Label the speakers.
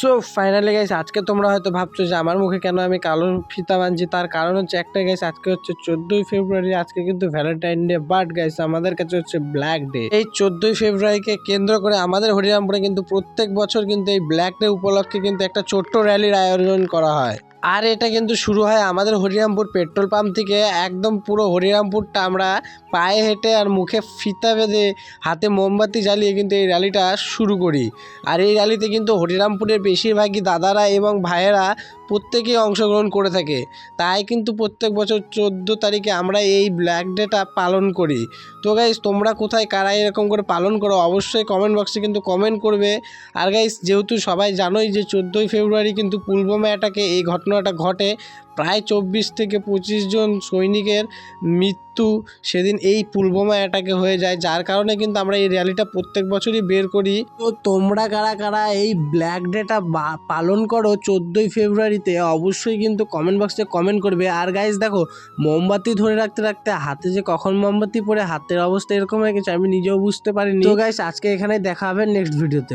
Speaker 1: So finally guys, আজকে তোমরা হয়তো ভাবছো যে আমার মুখে কেন আমি কালো ফিতা বানছি। তার কারণ হচ্ছে একটাই গাইস, আজকে হচ্ছে 14ই ফেব্রুয়ারি। আজকে কিন্তু ভ্যালেন্টাইন ডে, বাট গাইস আমাদের কাছে হচ্ছে ব্ল্যাক ডে। এই 14ই ফেব্রুয়ারিকে কেন্দ্র করে আমাদের হরিরামপুরে কিন্তু প্রত্যেক বছর কিন্তু এই ব্ল্যাক ডে উপলক্ষে কিন্তু একটা ছোট্ট র্যালির আয়োজন করা হয়। আর এটা কিন্তু শুরু হয় আমাদের হরিরামপুর পেট্রোল পাম্প থেকে। একদম পুরো হরিরামপুরটা আমরা পায়ে হেঁটে আর মুখে ফিতা বেঁধে হাতে মোমবাতি জ্বালিয়ে কিন্তু এই র্যালিটা শুরু করি। আর এই র্যালিতে কিন্তু হরিরামপুরের বেশিরভাগই দাদারা এবং ভাইয়েরা প্রত্যেকেই অংশগ্রহণ করে থাকে। তাই কিন্তু প্রত্যেক বছর 14 তারিখে আমরা এই ব্ল্যাক ডেটা পালন করি। তো গাইস, তোমরা কোথায় কারা এরকম করে পালন করো অবশ্যই কমেন্ট বক্সে কিন্তু কমেন্ট করবে। আর গাইস, যেহেতু সবাই জানোই যে 14ই ফেব্রুয়ারি কিন্তু পুলওয়ামা অ্যাটাকে এই ঘটনাটা ঘটে। প্রায় 24 থেকে 25 জন সৈনিকের মৃত্যু সেদিন এই পুলওয়ামা অ্যাটাকে হয়ে যায়, যার কারণে কিন্তু আমরা এই র্যালিটা প্রত্যেক বছরই বের করি। তো তোমরা কারা কারা এই ব্ল্যাক ডেটা পালন করো 14ই ফেব্রুয়ারিতে অবশ্যই কিন্তু কমেন্ট বক্সে কমেন্ট করবে। আর গাইস দেখো, মোমবাতি ধরে রাখতে রাখতে হাতে যে কখন মোমবাতি পরে হাতের অবস্থা এরকম হয়ে গেছে আমি নিজেও বুঝতে পারিনি। তো গাইস, আজকে এখানেই দেখা হবে নেক্সট ভিডিওতে।